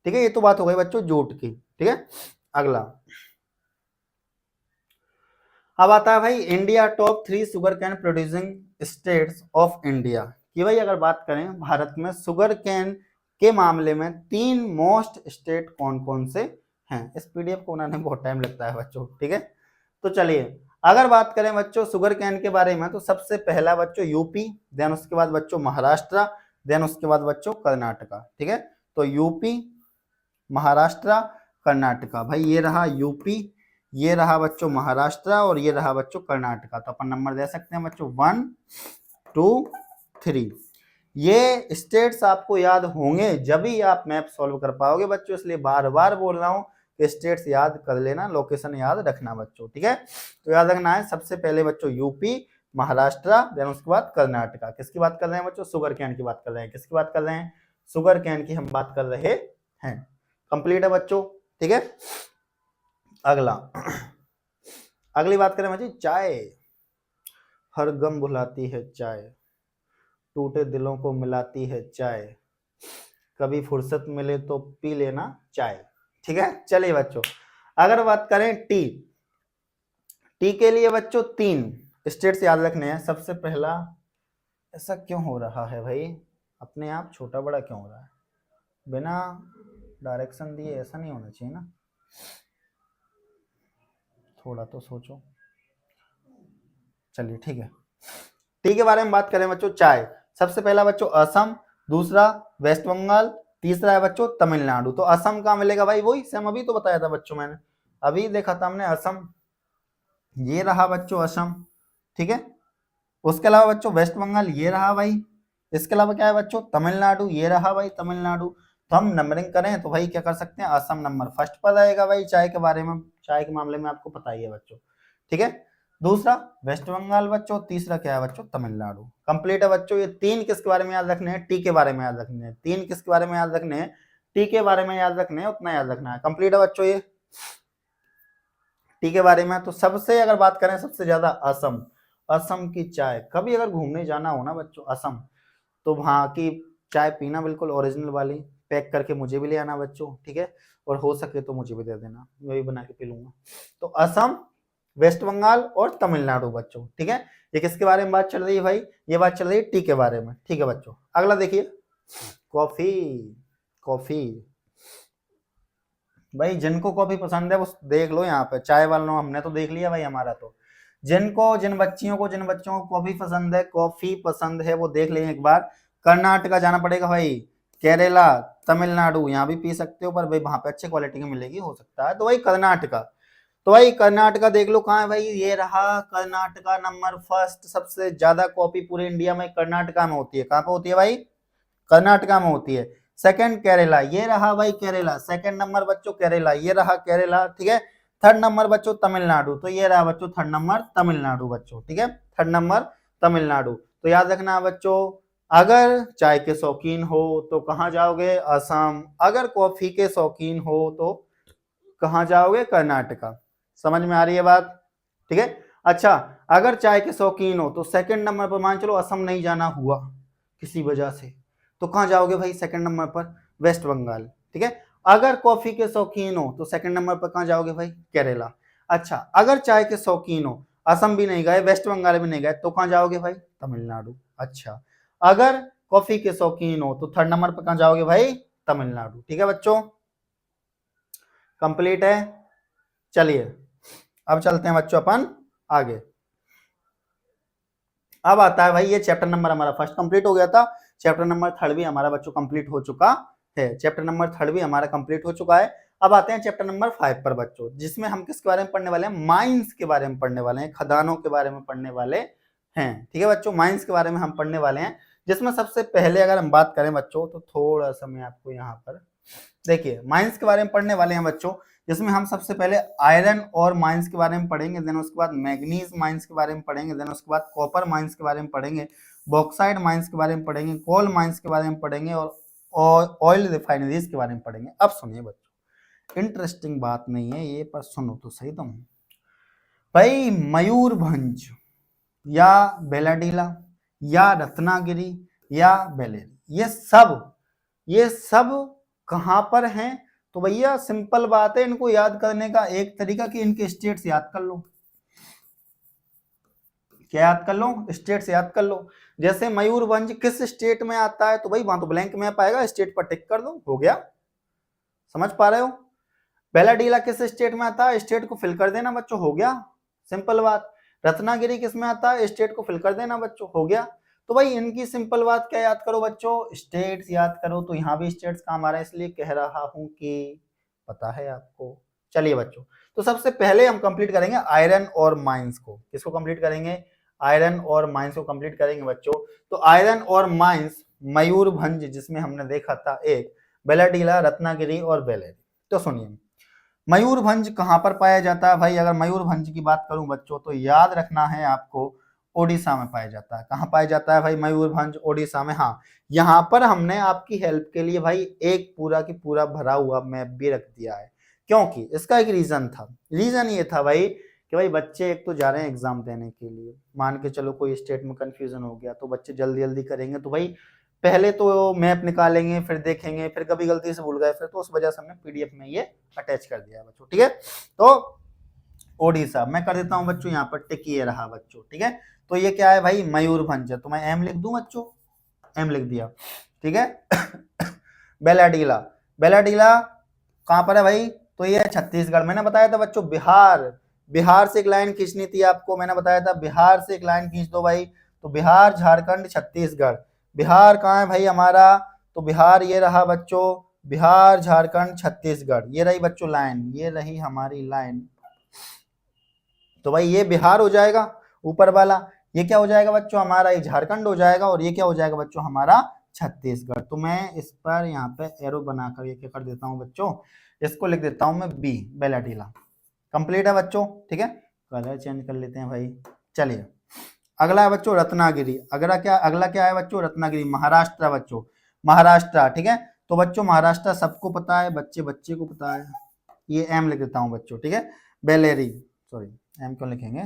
ठीक है। ये तो बात हो गई बच्चों जूट की, ठीक है। अगला अब आता है भाई India top 3 sugar cane producing states of India की। भाई अगर बात करें भारत में शुगर कैन के मामले में 3 मोस्ट स्टेट कौन कौन से हैं। इस पीडीएफ को बनाने में बहुत टाइम लगता है बच्चों, ठीक है। तो चलिए अगर बात करें बच्चों शुगर कैन के बारे में, तो सबसे पहला बच्चों यूपी, देन उसके बाद बच्चों महाराष्ट्र, देन उसके बाद बच्चों कर्नाटका। ठीक है, तो यूपी, महाराष्ट्र, कर्नाटका। भाई ये रहा यूपी, ये रहा बच्चों महाराष्ट्र और ये रहा बच्चों कर्नाटका। तो अपन नंबर दे सकते हैं बच्चों 1 2 3। ये स्टेट्स आपको याद होंगे जब ही आप मैप सॉल्व कर पाओगे बच्चों, इसलिए बार बार बोल रहा हूँ कि स्टेट्स याद कर लेना, लोकेशन याद रखना बच्चों। ठीक है, तो याद रखना है सबसे पहले बच्चों यूपी, महाराष्ट्र, देन उसके बाद कर्नाटका। किसकी बात कर रहे हैं बच्चों? शुगर कैन की बात कर रहे हैं। किसकी बात कर रहे हैं? शुगर कैन की हम बात कर रहे हैं। कंप्लीट है बच्चों। ठीक है, अगला अगली बात करें बच्चों चाय। हर गम भुलाती है चाय, टूटे दिलों को मिलाती है चाय, कभी फुर्सत मिले तो पी लेना चाय। ठीक है, चलिए बच्चों अगर बात करें टी, टी के लिए बच्चों 3 स्टेट्स याद रखने हैं। सबसे पहला, ऐसा क्यों हो रहा है भाई, अपने आप छोटा बड़ा क्यों हो रहा है, बिना डायरेक्शन दिए ऐसा नहीं होना चाहिए ना, थोड़ा तो सोचो। चलिए ठीक है, टी के बारे में बात करें बच्चों चाय, सबसे पहला बच्चों असम, दूसरा वेस्ट बंगाल, तीसरा है बच्चों तमिलनाडु। तो असम कहाँ मिलेगा भाई? वही सेम अभी तो बताया था बच्चों, मैंने अभी देखा था हमने असम, ये रहा बच्चों असम। ठीक है, उसके अलावा बच्चों वेस्ट बंगाल ये रहा भाई, इसके अलावा क्या है बच्चों तमिलनाडु, ये रहा भाई तमिलनाडु। तो हम नंबरिंग करें तो भाई क्या कर सकते हैं, असम नंबर फर्स्ट पर आएगा भाई चाय के बारे में, चाय के मामले में आपको पता ही है बच्चों। ठीक है, दूसरा वेस्ट बंगाल बच्चों, तीसरा क्या है बच्चों तमिलनाडु। कंप्लीट है बच्चों। ये 3 किसके बारे में याद रखने हैं? टी के बारे में याद रखने हैं। 3 किसके बारे में याद रखने हैं? टी के बारे में याद रखने हैं, उतना याद रखना है। कंप्लीट है बच्चों ये टी के बारे में। तो सबसे अगर बात करें सबसे ज्यादा असम, असम की चाय, कभी अगर घूमने जाना हो ना बच्चों असम, तो वहाँ की चाय पीना बिल्कुल ओरिजिनल वाली, पैक करके मुझे भी ले आना बच्चों। ठीक है, और हो सके तो मुझे भी दे देना, मैं भी बना के पी लूंगा। तो असम, वेस्ट बंगाल और तमिलनाडु बच्चों। ठीक है, ये किसके बारे में बात चल रही है भाई? ये बात चल रही है टी के बारे में। ठीक है बच्चों, अगला देखिए कॉफी। कॉफी भाई जिनको कॉफी पसंद है वो देख लो यहाँ पे, चाय वालों हमने तो देख लिया भाई हमारा। तो जिनको, जिन बच्चियों को, जिन बच्चों को कॉफी पसंद है, कॉफी पसंद है वो देख लें एक बार। कर्नाटका जाना पड़ेगा भाई, केरला, तमिलनाडु, यहाँ भी पी सकते हो पर भाई वहां पे अच्छी क्वालिटी की मिलेगी हो सकता है। तो भाई कर्नाटका, तो भाई कर्नाटका देख लो कहाँ है भाई, ये रहा कर्नाटका नंबर फर्स्ट। सबसे ज्यादा कॉफी पूरे इंडिया में कर्नाटका में होती है। कहाँ पे होती है भाई? कर्नाटका में होती है। सेकंड केरला, ये रहा भाई केरला, सेकंड नंबर बच्चों केरला, ये रहा केरला। ठीक है, थर्ड नंबर बच्चों तमिलनाडु, तो ये रहा बच्चों थर्ड नंबर तमिलनाडु बच्चों। ठीक है, थर्ड नंबर तमिलनाडु। तो याद रखना बच्चों, अगर चाय के शौकीन हो तो कहाँ जाओगे? असम। अगर कॉफी के शौकीन हो तो कहाँ जाओगे? कर्नाटका। समझ में आ रही है बात? ठीक है, अच्छा अगर चाय के शौकीन हो तो सेकंड नंबर पर मान चलो असम नहीं जाना हुआ किसी वजह से, तो कहाँ जाओगे भाई सेकंड नंबर पर? वेस्ट बंगाल। ठीक है, अगर कॉफी के शौकीन हो तो सेकंड नंबर पर कहाँ जाओगे भाई? केरला। अच्छा अगर चाय के शौकीन हो, असम भी नहीं गए, वेस्ट बंगाल भी नहीं गए, तो कहाँ जाओगे भाई? तमिलनाडु। अच्छा अगर कॉफी के शौकीन हो तो थर्ड नंबर पर कहाँ जाओगे भाई? तमिलनाडु। ठीक है बच्चों, कंप्लीट है। चलिए अब चलते हैं बच्चों अपन आगे। अब आता है भाई ये चैप्टर नंबर हमारा फर्स्ट कंप्लीट हो गया था, चैप्टर नंबर थर्ड भी हमारा बच्चों कंप्लीट हो चुका है। चैप्टर नंबर थर्ड भी हमारा कंप्लीट हो चुका है। अब आते हैं चैप्टर नंबर 5 पर बच्चों, जिसमें हम किसके बारे में पढ़ने वाले हैं? माइंस के बारे में पढ़ने वाले हैं, खदानों के बारे में पढ़ने वाले हैं। ठीक है बच्चों, माइंस के बारे में हम पढ़ने वाले हैं, जिसमें सबसे पहले अगर हम बात करें बच्चों तो थोड़ा सा मैं आपको यहाँ पर देखिए माइंस के बारे में पढ़ने वाले हैं बच्चों, जिसमें हम सबसे पहले आयरन और माइंस के बारे में पढ़ेंगे, देन उसके बाद मैग्नीज माइंस के बारे में पढ़ेंगे, देन उसके बाद कॉपर माइंस के बारे में पढ़ेंगे, बॉक्साइड माइंस के बारे में पढ़ेंगे, कोल माइंस के बारे में पढ़ेंगे और ऑयल रिफाइनरीज के बारे में पढ़ेंगे। अब सुनिए बच्चों, इंटरेस्टिंग बात नहीं है ये, पर सुनो तो सही तुम। भाई मयूरभंज या बेलाडीला या रत्नागिरी या बेलेरी, ये सब कहां पर हैं? तो भैया सिंपल बात है, इनको याद करने का एक तरीका कि इनके स्टेट्स याद कर लो। क्या याद कर लो? स्टेट्स याद कर लो। जैसे मयूरभंज किस स्टेट में आता है? तो भाई वहां तो ब्लैंक मैप आएगा, स्टेट पर टिक कर दो, हो गया। समझ पा रहे हो? बेलाडीला किस स्टेट में आता है? स्टेट को फिल कर देना बच्चों, हो गया, सिंपल बात। रत्नागिरी किस में आता है? स्टेट को फिल कर देना बच्चों, हो गया। तो भाई इनकी सिंपल बात क्या याद करो बच्चों, स्टेट्स याद करो। तो यहाँ भी स्टेट्स काम आ रहा है, इसलिए कह रहा हूं कि पता है आपको। चलिए बच्चों, तो सबसे पहले हम कंप्लीट करेंगे आयरन और माइंस को। किसको कंप्लीट करेंगे? आयरन और माइंस को कंप्लीट करेंगे बच्चों। तो आयरन और माइंस मयूरभंज, जिसमें हमने देखा था एक बेलाडीला, रत्नागिरी और बेलेरी। तो सुनिए, मयूरभंज कहाँ पर पाया जाता है भाई? अगर मयूरभंज की बात करूं बच्चों तो याद रखना है आपको, ओडिशा में पाया जाता है। कहाँ पाया जाता है भाई मयूरभंज? ओडिशा में। हाँ, यहाँ पर हमने आपकी हेल्प के लिए भाई एक पूरा की पूरा भरा हुआ मैप भी रख दिया है, क्योंकि इसका एक रीजन था। रीजन ये था भाई कि भाई बच्चे एक तो जा रहे हैं एग्जाम देने के लिए, मान के चलो कोई स्टेट में कंफ्यूजन हो गया तो बच्चे जल्दी जल्दी करेंगे, तो भाई पहले तो मैप निकालेंगे, फिर देखेंगे, फिर कभी गलती से भूल गए फिर, तो उस वजह से हमने पीडीएफ में ये अटैच कर दिया बच्चों। ठीक है, तो ओडिशा मैं कर देता हूं बच्चों, यहाँ पर टिक ये रहा बच्चों। ठीक है, तो ये क्या है भाई? मयूरभंज है, तो मैं एम लिख दूं बच्चों, एम लिख दिया। ठीक है बेलाडीला, बेलाडीला कहां पर है भाई? तो ये है छत्तीसगढ़। मैंने बताया था बच्चों बिहार, बिहार से एक लाइन खींचनी थी आपको, मैंने बताया था बिहार से एक लाइन खींच दो भाई। तो बिहार, झारखंड, छत्तीसगढ़। बिहार कहाँ है भाई हमारा? तो बिहार ये रहा बच्चों, बिहार, झारखंड, छत्तीसगढ़, ये रही बच्चों लाइन, ये रही हमारी लाइन। तो भाई ये बिहार हो जाएगा ऊपर वाला, ये क्या हो जाएगा बच्चों हमारा? ये झारखंड हो जाएगा, और ये क्या हो जाएगा बच्चों हमारा? छत्तीसगढ़। तो मैं इस पर यहाँ पे एरो बनाकर ये क्या कर देता हूँ बच्चों, इसको लिख देता हूँ मैं बी, बेलाडीला। कंप्लीट है बच्चों। ठीक है, कलर चेंज कर लेते हैं भाई। चलिए, अगला है बच्चों रत्नागिरी। अगला क्या है बच्चों? रत्नागिरी, महाराष्ट्र बच्चों, महाराष्ट्र। ठीक है, तो बच्चों महाराष्ट्र सबको पता है, बच्चे बच्चे को पता है, ये एम लिख देता हूँ बच्चों। ठीक है, बेलेरी, सॉरी एम क्यों लिखेंगे,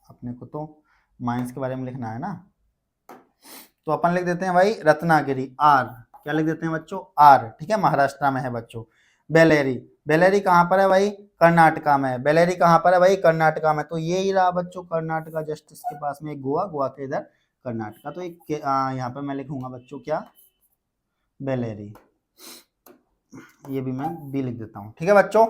अपने को तो माइंस के बारे में लिखना है ना, तो अपन लिख देते हैं भाई रत्नागिरी, आर। क्या लिख देते हैं बच्चों? आर। ठीक है, महाराष्ट्र में है बच्चों। बेलेरी, बेलेरी कहाँ पर है भाई? कर्नाटका में है। बेलेरी कहाँ पर है भाई? कर्नाटका में। तो ये ही रहा बच्चों कर्नाटका, जस्ट इसके पास में एक गोवा, गोवा के इधर कर्नाटका। तो एक यहाँ पर मैं लिखूंगा बच्चों क्या? बेलेरी, ये भी मैं बी लिख देता हूँ। ठीक है बच्चों,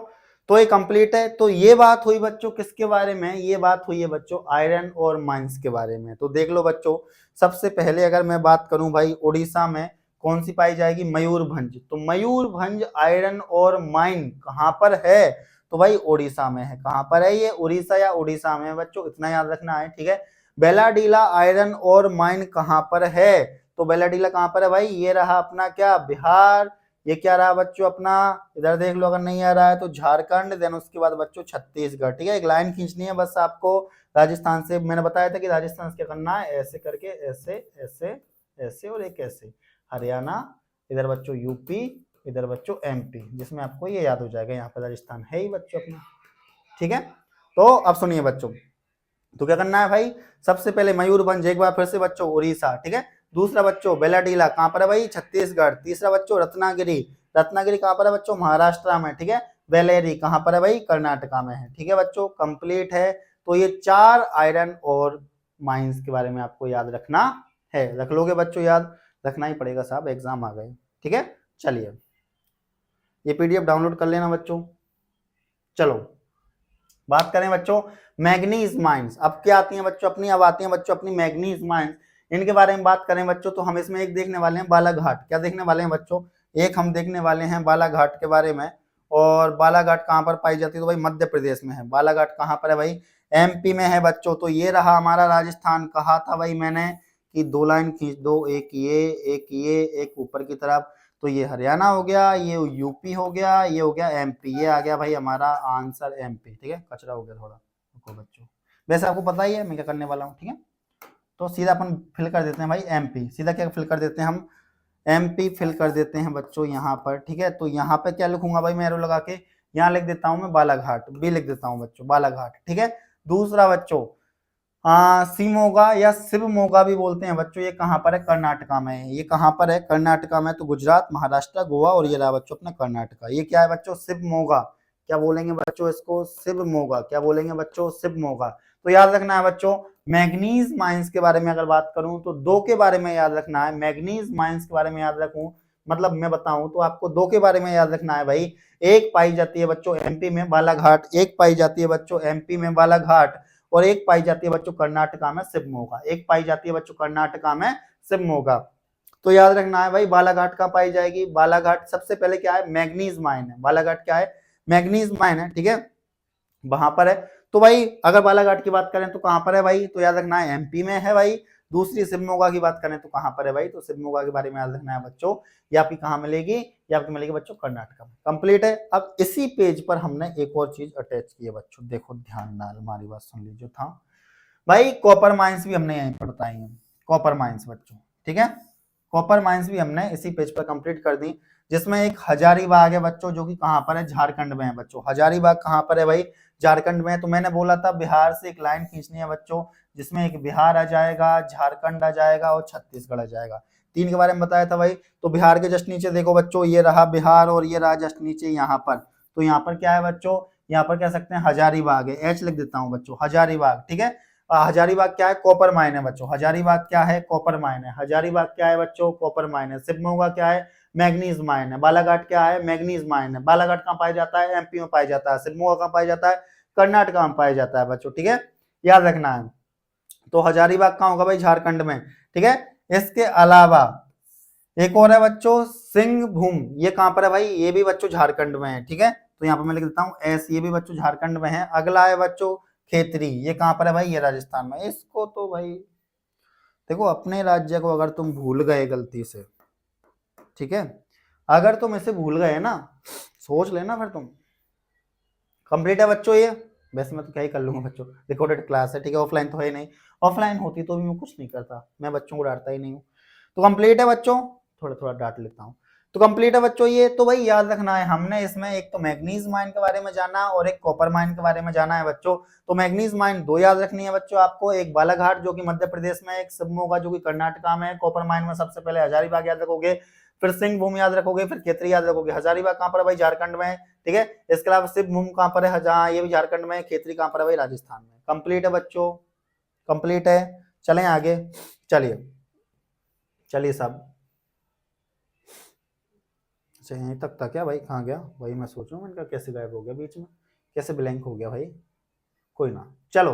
तो ये कंप्लीट है। तो ये बात हुई बच्चों किसके बारे में? ये बात हुई है बच्चों आयरन और माइंस के बारे में। तो देख लो बच्चों, सबसे पहले अगर मैं बात करूं भाई उड़ीसा में कौन सी पाई जाएगी? मयूरभंज। तो मयूरभंज आयरन और माइन कहां पर है? तो भाई उड़ीसा में है। कहां पर है ये? उड़ीसा या उड़ीसा में है बच्चों, इतना याद रखना है। ठीक है, बेलाडीला आयरन और माइन कहां पर है? तो बेलाडीला कहां पर है भाई? ये रहा अपना क्या? बिहार। ये क्या रहा बच्चों अपना? इधर देख लो, अगर नहीं आ रहा है तो झारखंड, देन उसके बाद बच्चों छत्तीसगढ़। ठीक है, एक लाइन खींचनी है बस आपको राजस्थान से। मैंने बताया था कि राजस्थान से क्या करना है, ऐसे करके, ऐसे ऐसे ऐसे और एक ऐसे। हरियाणा, इधर बच्चों यूपी, इधर बच्चों एमपी, जिसमें आपको ये याद हो जाएगा यहाँ पर राजस्थान है ही बच्चों अपना। ठीक है, तो अब सुनिए बच्चों, तो क्या करना है भाई? सबसे पहले मयूरभंज, एक बार फिर से बच्चों उड़ीसा। ठीक है, दूसरा बच्चों बेलाडीला कहां पर है भाई? छत्तीसगढ़। तीसरा बच्चों रत्नागिरी, रत्नागिरी कहां पर है बच्चों? महाराष्ट्र में। ठीक है, बेलेरी कहां पर है भाई? कर्नाटका में है। ठीक है बच्चों, कंप्लीट है। तो ये 4 आयरन और माइंस के बारे में आपको याद रखना है। रख लोगे बच्चों? याद रखना ही पड़ेगा साहब, एग्जाम आ गए। ठीक है, चलिए ये पीडीएफ डाउनलोड कर लेना बच्चों। चलो बात करें बच्चों मैग्नीज माइंस। अब क्या आती हैं बच्चों अपनी? अब आती हैं बच्चों अपनी मैग्नीज माइंस। इनके बारे में बात करें बच्चों तो हम इसमें एक देखने वाले हैं बालाघाट। क्या देखने वाले हैं बच्चों? एक हम देखने वाले हैं बालाघाट के बारे में। और बालाघाट कहाँ पर पाई जाती है? तो भाई मध्य प्रदेश में है। बालाघाट कहाँ पर है भाई? एमपी में है बच्चों। तो ये रहा हमारा राजस्थान। कहा था भाई मैंने कि 2 लाइन खींच दो, एक ये एक ऊपर की तरफ। तो ये हरियाणा हो गया, ये यूपी हो गया, ये हो गया एमपी। ये आ गया भाई हमारा आंसर एमपी। ठीक है, कचरा हो गया थोड़ा रुको बच्चों, वैसे आपको पता ही है मैं क्या करने वाला हूँ। ठीक है, तो सीधा अपन फिल कर देते हैं भाई एमपी। सीधा क्या फिल कर देते हैं हम? एमपी फिल कर देते हैं बच्चों यहाँ पर। ठीक है, तो यहाँ पे क्या लिखूंगा भाई मैं एरो लगा के? यहाँ लिख देता हूँ मैं बालाघाट, बी लिख देता हूँ बच्चों बालाघाट। ठीक है, दूसरा बच्चों शिमोगा या शिवमोगा भी बोलते हैं बच्चों। ये कहाँ पर है? कर्नाटका में है। ये कहाँ पर है? कर्नाटका में। तो गुजरात, महाराष्ट्र, गोवा और ये रहा बच्चों अपना कर्नाटका। ये क्या है बच्चों? शिवमोगा। क्या बोलेंगे बच्चों इसको? शिवमोगा। क्या बोलेंगे बच्चों? शिवमोगा। तो याद रखना है बच्चों मैग्नीज माइंस के बारे में अगर बात करूं तो 2 के बारे में याद रखना है। मैग्नीज माइंस के बारे में याद रखूं मतलब मैं बताऊं तो आपको 2 के बारे में याद रखना है भाई। एक पाई जाती है बच्चों एमपी में बालाघाट, एक पाई जाती है बच्चों एमपी में बालाघाट, और एक पाई जाती है बच्चों कर्नाटका में शिवमोगा, एक पाई जाती है बच्चों कर्नाटका में शिवमोगा। तो याद रखना है भाई बालाघाट कहाँ पाई जाएगी, बालाघाट सबसे पहले क्या है मैग्नीज माइन है, बालाघाट क्या है मैग्नीज माइन है, ठीक है वहां पर है। तो भाई अगर बालाघाट की बात करें तो कहां पर है भाई, तो याद रखना है एमपी में है भाई। दूसरी शिवमोगा की बात करें तो कहां पर है भाई, तो शिवमोगा के बारे में याद रखना है बच्चों, ये आपकी कहां मिलेगी, ये आपकी मिलेगी बच्चों कर्नाटक में। कंप्लीट है। अब इसी पेज पर हमने एक और चीज अटैच की है बच्चों, देखो ध्यान ना हमारी बात सुन लीजिए था भाई, कॉपर माइंस भी हमने यहीं पर बताई है, कॉपर माइंस बच्चों, ठीक है कॉपर माइंस भी हमने इसी पेज पर कंप्लीट कर दी, जिसमें एक हजारीबाग है बच्चों जो कि कहां पर है झारखंड में है बच्चों, हजारीबाग कहां पर है भाई झारखंड में। तो मैंने बोला था बिहार से एक लाइन खींचनी है बच्चों, जिसमें एक बिहार आ जाएगा, झारखंड आ जाएगा और छत्तीसगढ़ आ जाएगा, तीन के बारे में बताया था भाई। तो बिहार के जस्ट नीचे देखो बच्चों ये रहा बिहार और ये रहा जस्ट नीचे यहाँ पर, तो यहाँ पर क्या है बच्चों, यहाँ पर कह सकते हैं हजारीबाग है, एच लिख देता हूँ बच्चों हजारीबाग, ठीक है। हजारीबाग क्या है कॉपर माइन है बच्चों, हजारीबाग क्या है कॉपर माइन है, हजारीबाग क्या है बच्चों कॉपर माइन है, शिवमोगा क्या है मैग्नीज माइन है, बालाघाट क्या है मैग्नीज माइन है। बालाघाट कहाँ पाया जाता है एमपी में पाया जाता है, शिवमोगा कहाँ पाया जाता है कर्नाटक में पाया जाता है बच्चों, ठीक है याद रखना है। तो हजारीबाग कहाँ होगा भाई झारखंड में, ठीक है। इसके अलावा एक और है बच्चों सिंहभूम, ये कहां पर है भाई, ये भी बच्चों झारखंड में है, ठीक है। तो यहाँ पर मैं लिख देता हूँ एस, ये भी बच्चों झारखंड में है। अगला है बच्चों खेतरी, ये कहां पर है भाई, ये राजस्थान में। इसको तो भाई देखो अपने राज्य को अगर तुम भूल गए गलती से, ठीक है अगर तुम इसे भूल गए ना सोच लेना फिर तुम। कंप्लीट है बच्चों ये, वैसे मैं तो क्या ही कर लूंगा बच्चों, रिकॉर्डेड क्लास है, ठीक है ऑफलाइन तो है नहीं, ऑफलाइन होती तो भी मैं कुछ नहीं करता, मैं बच्चों को डांटता ही नहीं हूँ। तो कंप्लीट है बच्चों, थोड़ा थोड़ा डांट लेता हूँ। तो कंप्लीट है बच्चों ये, तो भाई याद रखना है हमने इसमें एक तो मैग्नीज माइन के बारे में जाना और एक कॉपर माइन के बारे में जाना है बच्चों। तो मैग्नीज माइन दो याद रखनी है बच्चों आपको, एक बालाघाट जो कि मध्य प्रदेश में, एक शिवमोगा जो कि कर्नाटका में है। कॉपर माइन में सबसे पहले हजारीबाग याद रखोगे, फिर सिंहभूम याद रखोगे, फिर खेतरी याद रखोगे। हजारीबाग कहाँ पर है भाई झारखंड में, ठीक है। इसके अलावा शिवभूम कहाँ पर है, जहाँ ये भी झारखंड में, खेतरी कहाँ पर है भाई राजस्थान में। कंप्लीट है बच्चों, कंप्लीट है। चलें आगे, चलिए चलिए साहब, अच्छा यहीं तक था क्या भाई, कहाँ गया भाई, मैं सोच रहा हूँ इनका कैसे गायब हो गया बीच में, कैसे ब्लैंक हो गया भाई, कोई ना चलो।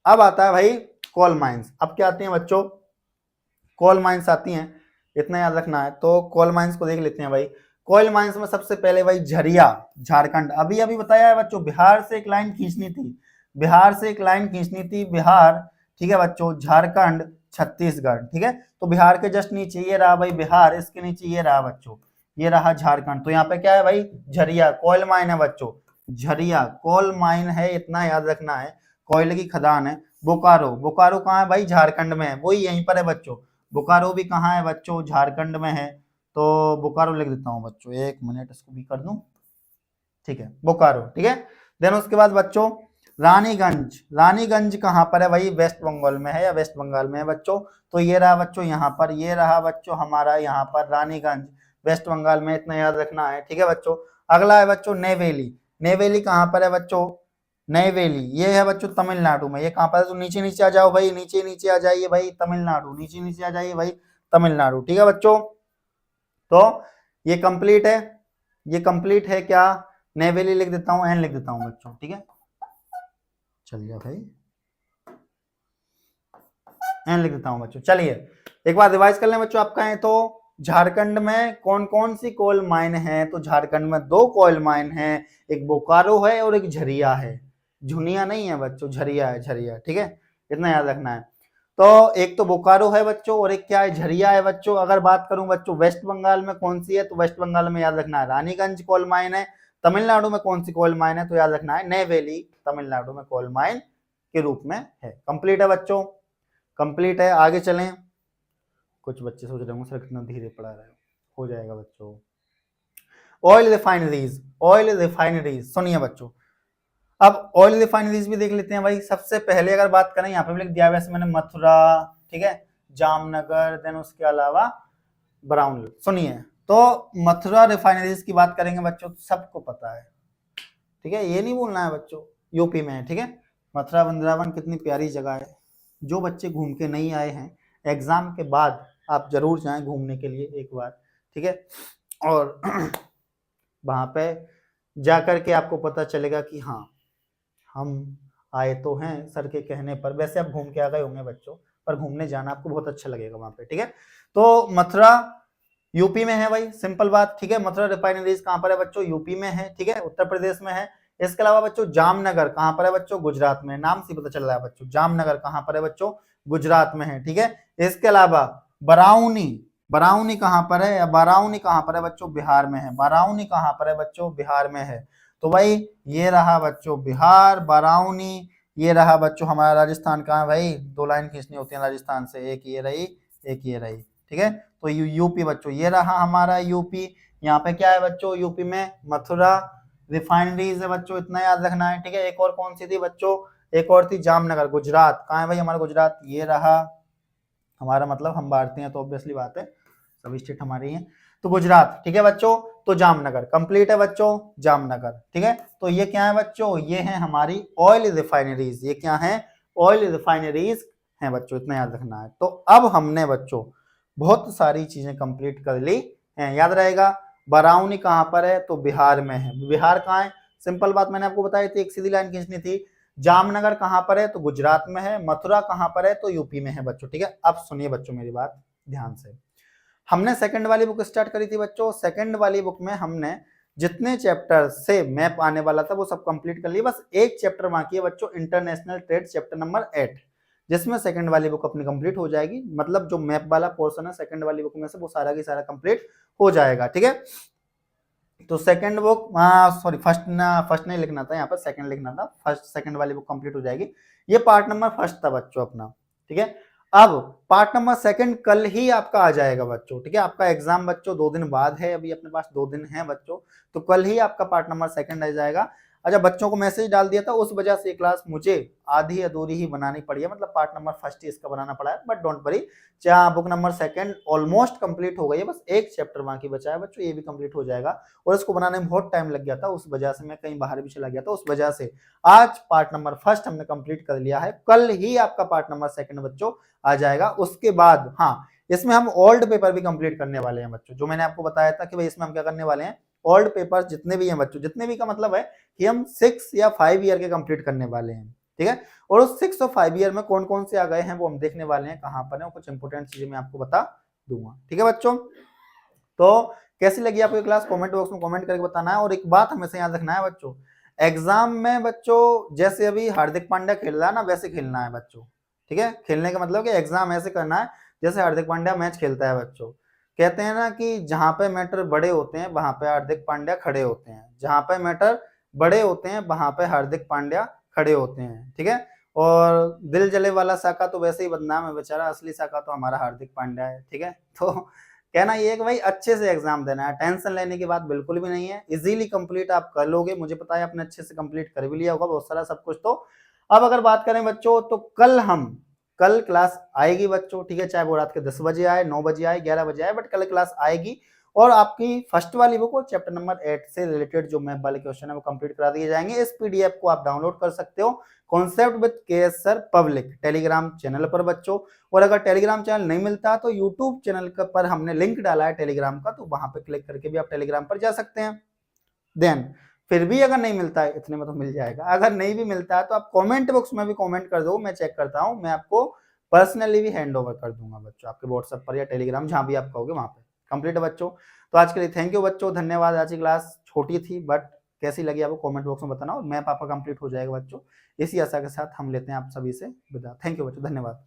अब आता है भाई कोल माइंस, अब क्या आती हैं बच्चों कोल माइंस आती हैं, इतना याद रखना है। तो कोल माइंस को देख लेते हैं भाई। कोयल माइंस में सबसे पहले भाई झरिया झारखंड, अभी अभी बताया है बच्चों, बिहार से एक लाइन खींचनी थी, बिहार से एक लाइन खींचनी थी, बिहार, ठीक है बच्चों, झारखंड छत्तीसगढ़, ठीक है। तो बिहार के जस्ट नीचे ये रहा भाई बिहार, इसके नीचे ये रहा बच्चों, ये रहा झारखंड। तो यहाँ पे क्या है भाई झरिया कोयल माइन है बच्चों, झरिया कोल माइन है, इतना याद रखना है, कोयले की खदान है। बोकारो, बोकारो कहाँ है भाई झारखंड में है, वही यहीं पर है बच्चों, बोकारो भी कहाँ है बच्चों झारखंड में है। तो बोकारो लिख देता हूँ बच्चों, एक मिनट इसको भी कर दूं, ठीक है बोकारो, ठीक है। देन उसके बाद बच्चों रानीगंज, रानीगंज कहाँ पर है भाई वेस्ट बंगाल में है या वेस्ट बंगाल में है बच्चों। तो ये रहा बच्चों यहाँ पर, ये रहा बच्चों हमारा यहाँ पर रानीगंज वेस्ट बंगाल में, इतना याद रखना है, ठीक है बच्चों। अगला है बच्चों नेवेली, नेवेली कहाँ पर है बच्चों, नेवेली ये है बच्चों तमिलनाडु में, ये कहाँ पर है, तो नीचे नीचे आ जाओ भाई, नीचे नीचे आ जाइए भाई तमिलनाडु, नीचे नीचे आ जाइए भाई तमिलनाडु, ठीक है बच्चों। तो ये कंप्लीट है, ये कंप्लीट है क्या, नेवेली लिख देता हूं, एन लिख देता हूं बच्चों, ठीक है चलिए भाई एन लिख देता हूं बच्चों। चलिए एक बार रिवाइज कर लें बच्चों, आप कहें तो झारखंड में कौन कौन सी कोल माइन है, तो झारखंड में दो कोल माइन है, एक बोकारो है और एक झरिया है, झुनिया नहीं है बच्चों, झरिया है, झरिया, ठीक है इतना याद रखना है। तो एक तो बोकारो है बच्चों और एक क्या है झरिया है बच्चों। अगर बात करूं बच्चों वेस्ट बंगाल में कौन सी है, तो वेस्ट बंगाल में याद रखना है रानीगंज कोल माइन है। तमिलनाडु में कौन सी कोल माइन है, तो याद रखना है नेवेली तमिलनाडु में कोल माइन के रूप में है। कंप्लीट है बच्चों, कंप्लीट है। आगे चलें, कुछ बच्चे सोच रहे होंगे सर कितना धीरे पढ़ा रहे हो जाएगा बच्चों। ऑयल रिफाइनरीज, ऑयल रिफाइनरीज सुनिए बच्चों, अब ऑयल रिफाइनरीज भी देख लेते हैं भाई। सबसे पहले अगर बात करें यहाँ पे भी लिख दिया वैसे मैंने मथुरा, ठीक है जामनगर, देन उसके अलावा ब्राउन। सुनिए तो मथुरा रिफाइनरीज की बात करेंगे बच्चों, सबको पता है, ठीक है ये नहीं बोलना है बच्चों, यूपी में है, ठीक है। मथुरा वृंदावन कितनी प्यारी जगह है, जो बच्चे घूम के नहीं आए हैं एग्जाम के बाद आप जरूर जाएं घूमने के लिए एक बार, ठीक है। और वहां पे जाकर के आपको पता चलेगा कि हाँ हम आए तो हैं सर के कहने पर। वैसे आप घूम के आ गए होंगे बच्चों, पर घूमने जाना आपको बहुत अच्छा लगेगा वहां पे, ठीक है। तो मथुरा यूपी में है भाई, सिंपल बात, ठीक है। मथुरा रिफाइनरीज कहां पर है बच्चों? यूपी में है, ठीक है, उत्तर प्रदेश में है। इसके अलावा बच्चों जामनगर कहां पर है बच्चों? गुजरात में। नाम से पता चल रहा है बच्चों, जामनगर कहां पर है बच्चों? गुजरात में है, ठीक है। इसके अलावा बराउनी, बराउनी कहां पर है? बराउनी कहां पर है बच्चों? बिहार में है। बराउनी कहां पर है बच्चों? बिहार में है। तो भाई ये रहा बच्चों बिहार, बराउनी। ये रहा बच्चों हमारा राजस्थान। कहाँ है भाई? 2 लाइन खींचनी होती है राजस्थान से, एक ये रही, एक ये रही, ठीक है। तो यूपी बच्चों, ये रहा हमारा यूपी। यहाँ पे क्या है बच्चों? यूपी में मथुरा रिफाइनरीज है बच्चों, इतना याद रखना है, ठीक है। एक और कौन सी थी बच्चों? एक और थी जामनगर, गुजरात। कहाँ है भाई हमारा गुजरात? ये रहा हमारा, मतलब हम भारतीय हैं तो ऑब्वियसली बात है, सभी स्टेट हमारी हैं। तो गुजरात, ठीक है बच्चों। तो जामनगर कंप्लीट है बच्चों, जामनगर, ठीक है। तो ये क्या है बच्चों? ये है हमारी ऑयल रिफाइनरीज। ये क्या है? ऑयल रिफाइनरीज हैं बच्चों, इतना याद रखना है। तो अब हमने बच्चों बहुत सारी चीजें कंप्लीट कर ली हैं, याद रहेगा। बराउनी कहां पर है? तो बिहार में है। बिहार कहाँ है? सिंपल बात मैंने आपको बताई थी, एक सीधी लाइन खींचनी थी। जामनगर कहां पर है? तो गुजरात में है। मथुरा कहां पर है? तो यूपी में है बच्चों, ठीक है। अब सुनिए बच्चों मेरी बात ध्यान से। हमने सेकंड वाली बुक स्टार्ट करी थी बच्चों। सेकंड वाली बुक में हमने जितने चैप्टर से मैप आने वाला था वो सब कंप्लीट कर लिए। बस एक चैप्टर बाकी है बच्चों, इंटरनेशनल ट्रेड, चैप्टर नंबर 8, जिसमें सेकंड वाली बुक अपनी कंप्लीट हो जाएगी। मतलब जो मैप वाला पोर्शन है सेकंड वाली बुक में से वो सारा की सारा कंप्लीट हो जाएगा, ठीक है। तो सेकंड बुक, सॉरी फर्स्ट नहीं लिखना था यहाँ पर, सेकंड लिखना था। फर्स्ट सेकंड वाली बुक कंप्लीट हो जाएगी। ये पार्ट नंबर फर्स्ट था बच्चों अपना, ठीक है। अब पार्ट नंबर सेकंड कल ही आपका आ जाएगा बच्चों, ठीक है। आपका एग्जाम बच्चों 2 दिन बाद है, अभी अपने पास 2 दिन है बच्चों, तो कल ही आपका पार्ट नंबर सेकंड आ जाएगा। अच्छा, बच्चों को मैसेज डाल दिया था, उस वजह से ये क्लास मुझे आधी अधूरी ही बनानी पड़ी है, मतलब पार्ट नंबर फर्स्ट ही इसका बनाना पड़ा है। But don't worry, book number second almost complete हो गई है, बस एक चैप्टर बाकी बचा है बच्चों, ये भी कंप्लीट हो जाएगा। और इसको बनाने में बहुत टाइम लग गया था, उस वजह से मैं कहीं बाहर भी चला गया था, उस वजह से आज पार्ट नंबर फर्स्ट हमने कंप्लीट कर लिया है। कल ही आपका पार्ट नंबर सेकंड बच्चों आ जाएगा। उसके बाद हाँ, इसमें हम ओल्ड पेपर भी कंप्लीट करने वाले हैं बच्चों, जो मैंने आपको बताया था कि भाई इसमें हम क्या करने वाले हैं, ओल्ड पेपर जितने भी हैं बच्चों, जितने भी का मतलब है कि हम 6 या 5 ईयर के कंप्लीट करने वाले हैं, ठीक है। और उस 6 और 5 ईयर में कौन कौन से आ गए हैं वो हम देखने वाले हैं, कहां पर है, कुछ इंपोर्टेंट चीजें मैं आपको बता दूंगा, ठीक है बच्चों। तो कैसी लगी आपको क्लास? कमेंट बॉक्स में कमेंट करके बताना है। और एक बात हमेशा याद रखना है बच्चों, एग्जाम में बच्चों जैसे अभी हार्दिक पांड्या खेल रहा है ना, वैसे खेलना है बच्चों, ठीक है। खेलने का मतलब कि एग्जाम ऐसे करना है जैसे हार्दिक पांड्या मैच खेलता है बच्चों। कहते हैं ना कि जहां पे मैटर बड़े होते हैं वहां पे हार्दिक पांड्या खड़े होते हैं, जहां पे मैटर बड़े होते हैं वहां पे हार्दिक पांड्या खड़े होते हैं, ठीक है। और दिल जले वाला साका तो वैसे ही बदनाम है बेचारा, असली साका तो हमारा हार्दिक पांड्या है, ठीक है। तो कहना ये है कि भाई अच्छे से एग्जाम देना है, टेंशन लेने की बात बिल्कुल भी नहीं है, इजीली कंप्लीट आप कर लोगे, मुझे पता है आपने अच्छे से कंप्लीट कर भी लिया होगा बहुत सारा सब कुछ। तो अब अगर बात करें बच्चों, तो कल क्लास आएगी बच्चों, ठीक है, चाहे वो रात के 10 बजे आए, 9 बजे आए, 11 बजे आए, बट कल क्लास आएगी। और आपकी फर्स्ट वाली बुक और चैप्टर नंबर 8 से रिलेटेड जो मैप वाले क्वेश्चन है वो कंप्लीट करा दिए जाएंगे। इस पीडीएफ को आप डाउनलोड कर सकते हो concept with KS sir public Telegram channel पर बच्चों। और अगर टेलीग्राम चैनल नहीं मिलता तो यूट्यूब चैनल पर हमने लिंक डाला है टेलीग्राम का, तो वहां पे क्लिक करके भी आप टेलीग्राम पर जा सकते हैं। देन फिर भी अगर नहीं मिलता है, इतने में तो मिल जाएगा, अगर नहीं भी मिलता है तो आप कमेंट बॉक्स में भी कमेंट कर दो, मैं चेक करता हूं, मैं आपको पर्सनली भी हैंड ओवर कर दूंगा बच्चों, आपके व्हाट्सएप पर या टेलीग्राम जहां भी आप कहोगे वहां पे। कंप्लीट है बच्चों। तो आज के लिए थैंक यू बच्चों, धन्यवाद। आज की क्लास छोटी थी बट कैसी लगी आपको कमेंट बॉक्स में बताना, और मैप आपका कंप्लीट हो जाएगा बच्चों। इसी आशा के साथ हम लेते हैं आप सभी से विदा। थैंक यू बच्चों, धन्यवाद।